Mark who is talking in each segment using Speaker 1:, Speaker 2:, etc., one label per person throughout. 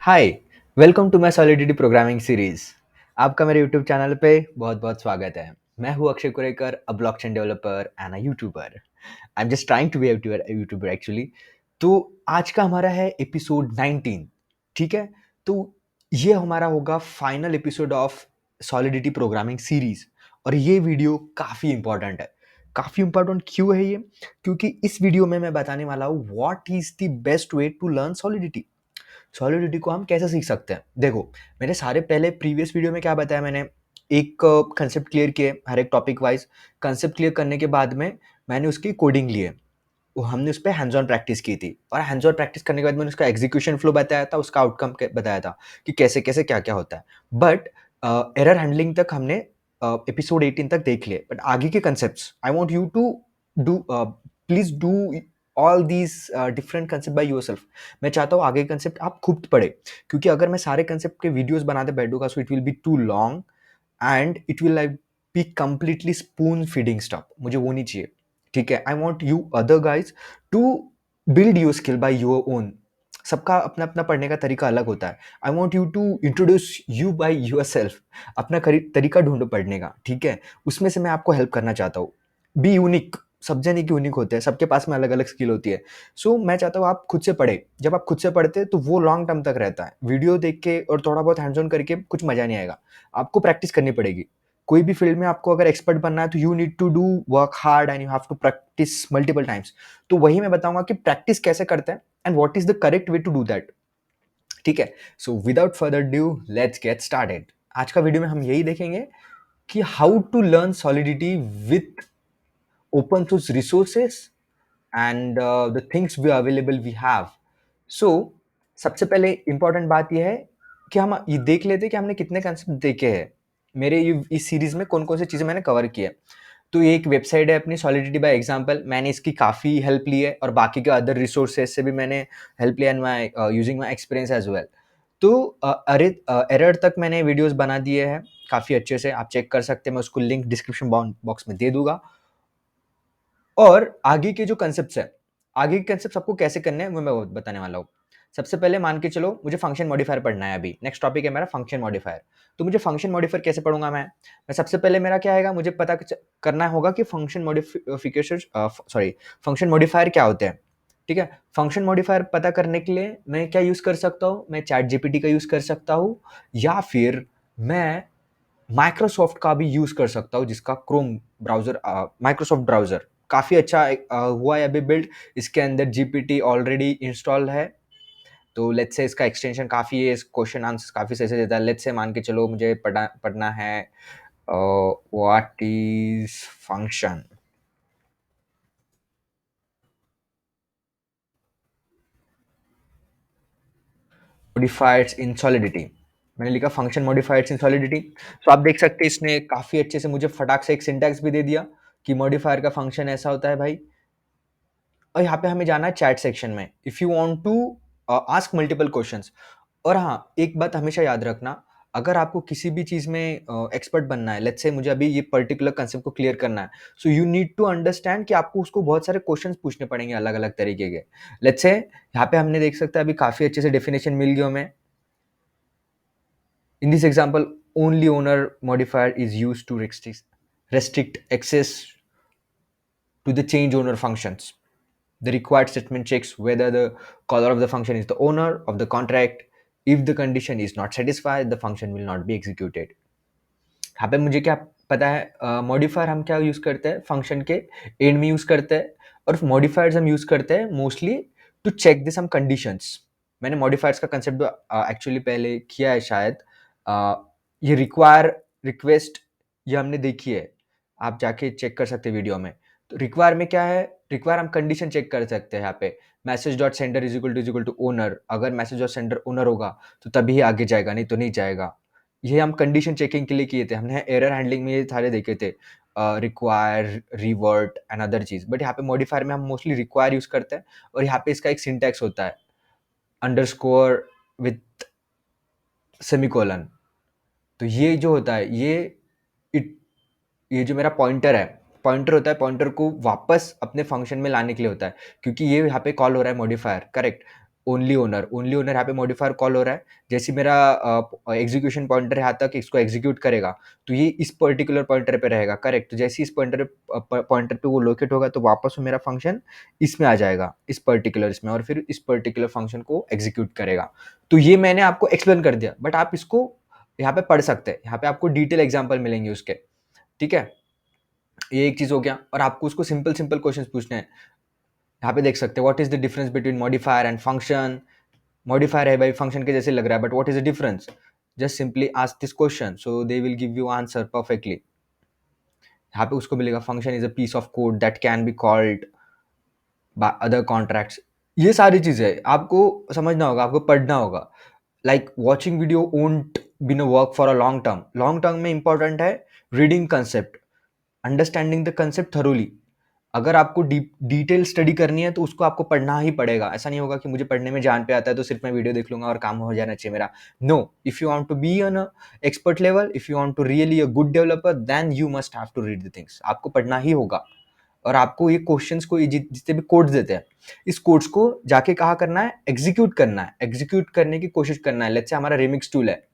Speaker 1: Hi, welcome to my solidity programming series. आपका मेरे YouTube channel पे बहुत बहुत स्वागत है। मैं हूँ Akshay Kurekar, a blockchain developer and a YouTuber. I am just trying to be YouTuber actually. तो आज का हमारा है एपिसोड 19। ठीक है, तो ये हमारा होगा final episode of solidity programming series. और ये वीडियो काफ़ी इंपॉर्टेंट है। काफ़ी इंपॉर्टेंट क्यों है ये? क्योंकि इस वीडियो में मैं बताने वाला हूँ what is the best way to learn solidity. Solidity को हम कैसे सीख सकते हैं? देखो, मैंने सारे पहले प्रीवियस वीडियो में क्या बताया, मैंने एक कंसेप्ट क्लियर किए, हर एक टॉपिक वाइज कंसेप्ट क्लियर करने के बाद में मैंने उसकी कोडिंग लिए। वो हमने उस पे हैंड्स ऑन प्रैक्टिस की थी, और हैंड्स ऑन प्रैक्टिस करने के बाद मैंने उसका एग्जीक्यूशन फ्लो बताया था, उसका आउटकम बताया था कि कैसे कैसे क्या क्या होता है। बट एरर हैंडलिंग तक हमने एपिसोड 18 तक देख लिए। बट आगे के concept I want you to do, please do all these different concept by yourself. मैं चाहता हूँ आगे कंसेप्ट आप खुद पढ़े, क्योंकि अगर मैं सारे कंसेप्ट के वीडियोस बनाते बैठूंगा so it will be too long and it will like be completely spoon feeding stuff. मुझे वो नहीं चाहिए। ठीक है, I want you other guys to build your skill by your own. सबका अपना अपना पढ़ने का तरीका अलग होता है। I want you to introduce you by yourself. अपना तरीका ढूंढो पढ़ने का। ठीक है, उसमें से मैं आपको हेल्प करना चाहता हूँ। Be unique. सब जने की यूनिक होते हैं, सबके पास में अलग अलग स्किल होती है। सो मैं चाहता हूँ आप खुद से पढ़े। जब आप खुद से पढ़ते हैं तो वो लॉन्ग टर्म तक रहता है। वीडियो देख के और थोड़ा बहुत हैंड्स ऑन करके कुछ मजा नहीं आएगा। आपको प्रैक्टिस करनी पड़ेगी। कोई भी फील्ड में आपको अगर एक्सपर्ट बनना है तो you need to do work hard and you have to practice multiple times. तो वही मैं बताऊंगा कि प्रैक्टिस कैसे करते हैं and what is the correct way to do that. ठीक है, so without further due let's get started. आज का वीडियो में हम यही देखेंगे कि how to learn solidity with open source resources and the things we available we have. So सबसे पहले इंपॉर्टेंट बात यह है कि हम ये देख लेते हैं कि हमने कितने कंसेप्ट देखे हैं। मेरे इस सीरीज में कौन कौन सी चीज़ें मैंने कवर की है। तो ये एक वेबसाइट है अपनी सॉलिडिटी बाय एग्जांपल। मैंने इसकी काफ़ी हेल्प ली है, और बाकी के अदर रिसोर्सेज से भी मैंने हेल्प लिया in my using my experience as well. तो अरे एरर तक मैंने वीडियोस बना दिए हैं काफ़ी अच्छे से, आप चेक कर सकते हैं। मैं उसको लिंक डिस्क्रिप्शन बॉक्स में दे दूंगा। और आगे के जो कंसेप्ट्स है, आगे के कंसेप्ट्स आपको कैसे करने हैं वो मैं बताने वाला हूँ। सबसे पहले मान के चलो मुझे फंक्शन मॉडिफायर पढ़ना है। अभी नेक्स्ट टॉपिक है मेरा फंक्शन मॉडिफायर। तो मुझे फंक्शन मॉडिफायर कैसे पढ़ूंगा मैं सबसे पहले मेरा क्या आएगा, मुझे पता करना होगा कि function modification sorry function modifier क्या होते हैं। ठीक है, फंक्शन मॉडिफायर पता करने के लिए मैं क्या यूज कर सकता हूँ, मैं चैट जीपीटी का यूज कर सकता हूँ, या फिर मैं माइक्रोसॉफ्ट का भी यूज कर सकता हूँ, जिसका क्रोम ब्राउजर, माइक्रोसॉफ्ट ब्राउजर काफी अच्छा हुआ है अभी बिल्ड। इसके अंदर जीपीटी ऑलरेडी इंस्टॉल है। तो लेट्स से इसका एक्सटेंशन काफी है, क्वेश्चन आंसर काफी सही से देता है। लेट्स से मान के चलो मुझे पढ़ना है what is function modifiers in solidity. मैंने लिखा फंक्शन मॉडिफायर्स इन सॉलिडिटी। तो आप देख सकते हैं इसने काफी अच्छे से मुझे फटाक से एक सिंटैक्स भी दे दिया कि मॉडिफायर का फंक्शन ऐसा होता है भाई। और यहाँ पे हमें जाना है चैट सेक्शन में, if you want to ask multiple questions. और हाँ, एक बात हमेशा याद रखना, अगर आपको किसी भी चीज में एक्सपर्ट बनना है, लेट्स से मुझे अभी ये पर्टिकुलर कंसेप्ट को क्लियर करना है, so you need to understand कि आपको उसको बहुत सारे क्वेश्चंस पूछने पड़ेंगे अलग अलग तरीके के। लेट्स से यहाँ पे हमने देख सकते हैं अभी काफी अच्छे से डेफिनेशन मिल गई हमें। In this example, only owner modifier is use to restrict access to the change owner functions. The required statement checks whether the caller of the function is the owner of the contract. If the condition is not satisfied, the function will not be executed. यहाँ पे मुझे क्या पता है, modifier हम क्या use करते हैं, फंक्शन के एंड में यूज करते हैं। और मॉडिफायर्स हम यूज करते हैं mostly to check the some conditions. मैंने मॉडिफायर्स का कंसेप्ट एक्चुअली पहले किया है शायद। ये रिक्वायर, रिक्वेस्ट, ये हमने देखी है, आप जाके चेक कर सकते हैं वीडियो में। तो रिक्वायर में क्या है, रिक्वायर हम कंडीशन चेक कर सकते हैं यहाँ पे। Message dot sender is equal to owner, अगर मैसेज डॉट सेंडर ओनर होगा तो तभी आगे जाएगा, नहीं तो नहीं जाएगा। ये हम कंडीशन चेकिंग के लिए किए थे, हमने एरर हैंडलिंग में ये सारे देखे थे, रिक्वायर, रिवर्ट एंड अदर चीज। बट यहाँ पे मॉडिफायर में हम मोस्टली रिक्वायर यूज करते हैं, और यहाँ पे इसका एक सिंटैक्स होता है, अंडरस्कोर विथ सेमीकोलन। तो ये जो होता है, इट ये जो मेरा पॉइंटर है, पॉइंटर होता है, पॉइंटर को वापस अपने फंक्शन में लाने के लिए होता है, क्योंकि ये यहाँ पे कॉल हो रहा है मॉडिफायर, करेक्ट। ओनली ओनर यहाँ पे मॉडिफायर कॉल हो रहा है। जैसे मेरा एग्जीक्यूशन पॉइंटर यहाँ तक इसको एग्जीक्यूट करेगा, तो ये इस पर्टिकुलर पॉइंटर पे रहेगा, करेक्ट। तो जैसे इस पॉइंटर पे वो लोकेट होगा, तो वापस वो मेरा फंक्शन इसमें आ जाएगा, इस पर्टिकुलर इसमें, और फिर इस पर्टिकुलर फंक्शन को एग्जीक्यूट करेगा। तो ये मैंने आपको एक्सप्लेन कर दिया, बट आप इसको यहाँ पे पढ़ सकते हैं, यहाँ पे आपको डिटेल एग्जाम्पल मिलेंगे उसके, ठीक है। ये एक चीज हो गया, और आपको उसको सिंपल सिंपल क्वेश्चन पूछने हैं। यहाँ पे देख सकते हैं, what is the difference between modifier and function. Modifier है भाई, फंक्शन के जैसे लग रहा है, but what is the difference? Just simply ask this question, so they will give you answer perfectly. यहाँ पे उसको मिलेगा, function is a piece of code that can be called by other contracts. ये सारी चीजें आपको समझना होगा, आपको पढ़ना होगा। Like watching video won't been a work for a long term. Long term में इंपॉर्टेंट है reading concept, understanding the concept thoroughly. अगर आपको डिटेल स्टडी करनी है तो उसको आपको पढ़ना ही पड़ेगा। ऐसा नहीं होगा कि मुझे पढ़ने में जान पे आता है तो सिर्फ मैं वीडियो देख लूंगा और काम हो जाना चाहिए मेरा। No, if you want to be on expert level, if you want to really a good developer, then you must have to read the things. आपको पढ़ना ही होगा। और आपको ये क्वेश्चंस को, ये जितने भी कोड्स देते हैं, इस कोड्स को जाके कहा करना है, एग्जीक्यूट करना है, एग्जीक्यूट करने की कोशिश करना है। लेट्स से हमारा रिमिक्स टूल है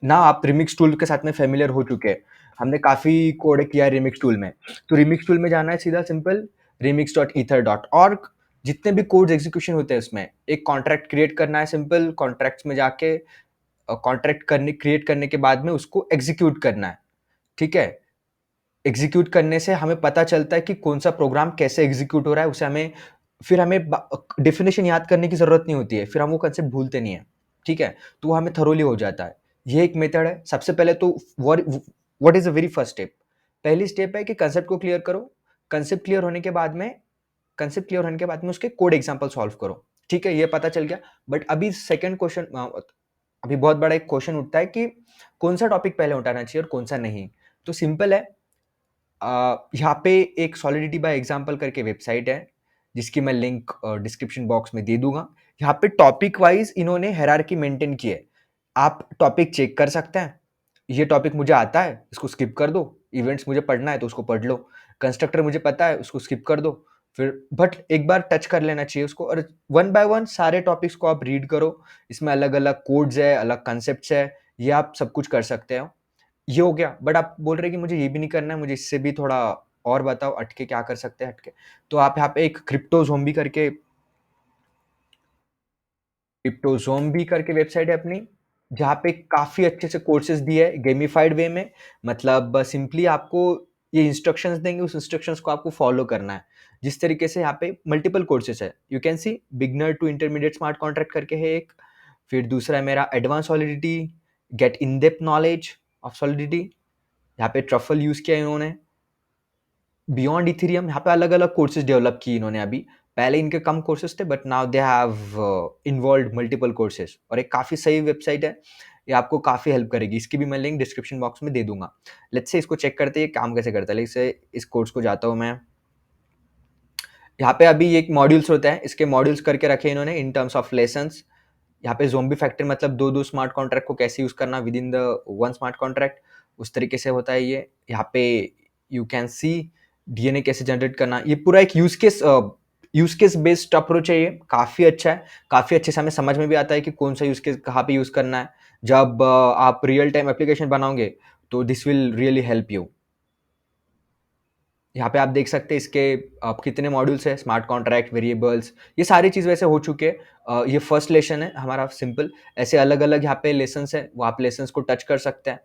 Speaker 1: ना, आप रिमिक्स टूल के साथ में फेमिलियर हो चुके हैं, हमने काफी कोड किया है रिमिक्स टूल में। तो रिमिक्स टूल में जाना है सीधा सिंपल remix.ether.org। जितने भी कोड्स एग्जीक्यूशन होते हैं उसमें एक कॉन्ट्रैक्ट क्रिएट करना है, सिंपल कॉन्ट्रैक्ट्स में जाके कॉन्ट्रैक्ट करने क्रिएट करने के बाद में उसको एग्जीक्यूट करना है, ठीक है। एग्जीक्यूट करने से हमें पता चलता है कि कौन सा प्रोग्राम कैसे एग्जीक्यूट हो रहा है, उसे हमें फिर हमें डेफिनेशन याद करने की जरूरत नहीं होती है, फिर हम वो कंसेप्ट भूलते नहीं है, ठीक है। तो वो हमें थरोली हो जाता है। ये एक मेथड है। सबसे पहले तो what is the very first step? पहली स्टेप है कि कंसेप्ट को क्लियर करो। कंसेप्ट क्लियर होने के बाद में कंसेप्ट क्लियर होने के बाद में उसके कोड एग्जांपल सॉल्व करो, ठीक है। ये पता चल गया। बट अभी सेकंड क्वेश्चन, अभी बहुत बड़ा एक क्वेश्चन उठता है कि कौन सा टॉपिक पहले उठाना चाहिए और कौन सा नहीं। तो सिंपल है, यहाँ पे एक सॉलिडिटी बाय एग्जाम्पल करके वेबसाइट है, जिसकी मैं लिंक डिस्क्रिप्शन बॉक्स में दे दूंगा। यहाँ पे टॉपिक वाइज इन्होंने हायरार्की मेंटेन की है। आप टॉपिक चेक कर सकते हैं, ये टॉपिक मुझे आता है, इसको स्किप कर दो। इवेंट्स मुझे पढ़ना है तो उसको पढ़ लो। कंस्ट्रक्टर मुझे पता है, उसको स्किप कर दो। फिर बट एक बार टच कर लेना चाहिए उसको, और वन बाय वन सारे टॉपिक्स को आप रीड करो। इसमें अलग अलग कोड्स है, अलग कंसेप्ट है, ये आप सब कुछ कर सकते हो। ये हो गया। बट आप बोल रहे कि मुझे ये भी नहीं करना है, मुझे इससे भी थोड़ा और बताओ, हटके क्या कर सकते हैं हटके। तो आप यहाँ पे एक क्रिप्टोजोम्बी करके वेबसाइट है अपनी, जहाँ पे काफी अच्छे से कोर्सेज दिए है गेमिफाइड वे में। मतलब सिंपली आपको ये इंस्ट्रक्शंस देंगे, उस इंस्ट्रक्शंस को आपको फॉलो करना है। जिस तरीके से यहाँ पे मल्टीपल कोर्सेज है, you can see beginner to intermediate smart contract करके है एक। फिर दूसरा है मेरा advance solidity, get in depth knowledge of solidity. यहाँ पे ट्रफल यूज किया इन्होंने। बियॉन्ड इथेरियम, यहाँ पे अलग अलग कोर्सेज डेवलप किए इन्होंने अभी। पहले इनके कम कोर्सेज थे, but now they have involve multiple courses, और एक काफी सही वेबसाइट है। ये आपको काफी हेल्प करेगी। इसकी भी मैं लिंक डिस्क्रिप्शन बॉक्स में दे दूंगा। लेट्स से इसको चेक करते हैं काम कैसे करता है। लेट्स से इस कोर्स को जाता हूँ मैं। यहाँ पे अभी एक मॉड्यूल्स होता है, इसके मॉड्यूल्स करके रखे इन्होंने इन टर्म्स ऑफ लेसन्स। यहाँ पे ज़ोंबी फैक्ट्री मतलब दो स्मार्ट कॉन्ट्रैक्ट को कैसे यूज करना with in the one smart contract, उस तरीके से होता है ये। यहाँ पे यू कैन सी डीएनए कैसे जनरेट करना। ये पूरा एक यूज केस बेस्ड अप्रोच है। ये काफी अच्छा है, काफी अच्छे से हमें समझ में भी आता है कि कौन सा यूज केस कहाँ पे यूज करना है। जब आप रियल टाइम एप्लीकेशन बनाओगे तो this will really help you. यहाँ पे आप देख सकते हैं इसके आप कितने मॉड्यूल्स है, स्मार्ट कॉन्ट्रैक्ट, वेरिएबल्स, ये सारी चीज़ वैसे हो चुके हैं। ये फर्स्ट लेसन है हमारा सिंपल। ऐसे अलग अलग यहाँ पे लेसन्स है, वो आप लेसन्स को टच कर सकते हैं।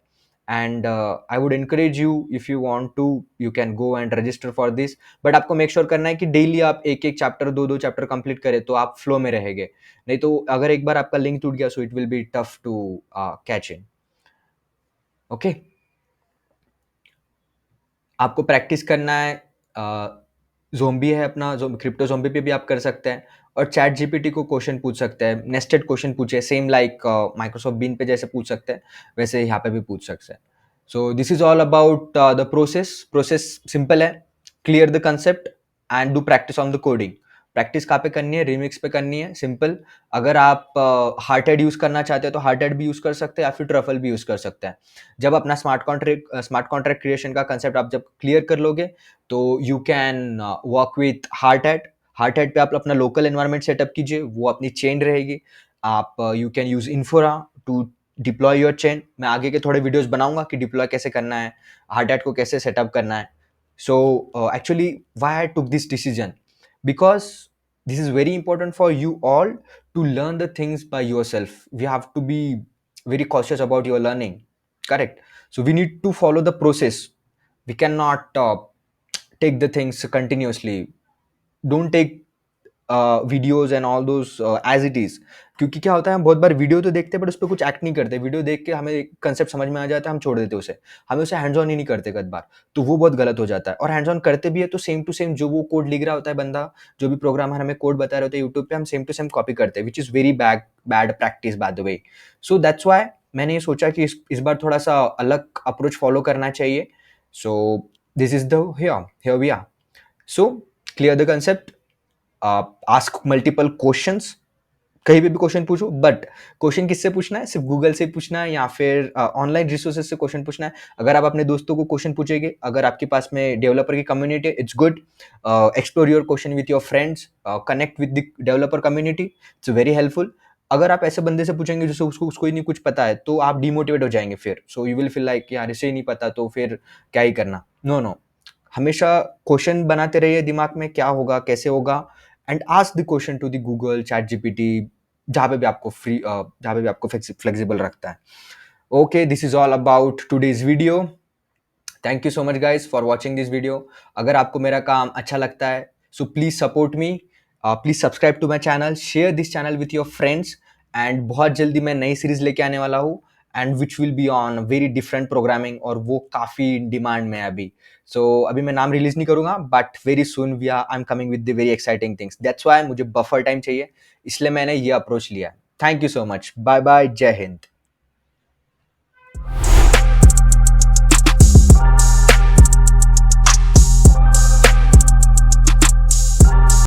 Speaker 1: And I would encourage you, if you want to, you can go and register for this. But आपको मेक श्योर करना है कि डेली आप एक एक चैप्टर, दो चैप्टर कंप्लीट करें, तो आप फ्लो में रहेंगे। नहीं तो अगर एक बार आपका लिंक टूट गया, so it will be tough to catch in. Okay, आपको प्रैक्टिस करना है। ज़ोंबी है अपना, क्रिप्टो ज़ोंबी पे भी आप कर सकते हैं, और चैट जीपीटी को क्वेश्चन पूछ सकते हैं, नेस्टेड क्वेश्चन पूछे, सेम लाइक माइक्रोसॉफ्ट बीन पे जैसे पूछ सकते हैं, वैसे यहाँ पे भी पूछ सकते हैं। So this is all about the process simple है। Clear the concept and do practice on the coding. Practice कहाँ पे करनी है? रिमिक्स पे करनी है, सिंपल। अगर आप हार्टेड यूज करना चाहते हैं तो हार्टेड भी यूज कर सकते हैं, या फिर ट्रफल भी यूज कर सकते हैं। जब अपना स्मार्ट कॉन्ट्रैक्ट क्रिएशन का कंसेप्ट आप जब क्लियर कर लोगे, तो you can work with heart at. Heart head पे आप अपना लोकल एनवायरनमेंट सेटअप कीजिए, वो अपनी चेन रहेगी। आप you can use Infura to deploy your chain. मैं आगे के थोड़े वीडियोज़ बनाऊँगा कि डिप्लॉय कैसे करना है, हार्ट हेड को कैसे सेटअप करना है। So actually why I took this decision? Because this is very important for you all to learn the things by yourself. We have to be very cautious about your learning, correct? So we need to follow the process. We cannot take the things continuously. Don't take videos and all those as it is. क्योंकि क्या होता है, हम बहुत बार video तो देखते हैं but उस पर कुछ एक्ट नहीं करते। वीडियो देख के हमें कंसेप्ट समझ में आ जाता है, हम छोड़ देते हैं उसे, हमें उसे हैंड्स ऑन ही नहीं करते कई बार। तो वो बहुत गलत हो जाता है। और हैंड्स ऑन करते भी है तो सेम टू सेम जो वो कोड लिख रहा होता है बंदा, जो भी प्रोग्रामर हमें कोड बता रहे होते हैं यूट्यूब पे, हम सेम टू सेम कॉपी करते हैं, which is very bad practice by the way. So that's why मैंने ये सोचा कि इस बार थोड़ा सा अलग अप्रोच फॉलो करना चाहिए। So this is the here we are. So clear the concept, ask multiple questions, कहीं पे भी क्वेश्चन पूछो, बट क्वेश्चन किससे पूछना है? सिर्फ गूगल से पूछना है या फिर ऑनलाइन रिसोर्सेज से क्वेश्चन पूछना है। अगर आप अपने दोस्तों को क्वेश्चन पूछेंगे, अगर आपके पास में डेवलपर की कम्युनिटी है, it's good. Explore your question with your friends, connect with the developer community, it's very helpful. अगर आप ऐसे बंदे से पूछेंगे जिससे उसको ही नहीं कुछ पता है, तो आप डिमोटिवेट हो जाएंगे फिर। So you will feel like यार इसे ही नहीं पता तो फिर क्या ही करना। नो नो, हमेशा क्वेश्चन बनाते रहिए दिमाग में, क्या होगा कैसे होगा, and ask the question to the Google, chat GPT, जहाँ पे भी आपको जहाँ पे भी आपको फ्लेक्सिबल रखता है। Okay, this is all about today's video. Thank you so much guys for watching this video. अगर आपको मेरा काम अच्छा लगता है so please support me, please subscribe to my channel, share this channel with your friends. And बहुत जल्दी मैं नई सीरीज लेके आने वाला हूँ, and which will be on very different programming, और वो काफ़ी डिमांड में है अभी। सो अभी मैं नाम रिलीज नहीं करूंगा, but very soon we are I am coming with the very exciting things. That's why मुझे बफर टाइम चाहिए, इसलिए मैंने ये अप्रोच लिया। Thank you so much, bye bye, जय हिंद।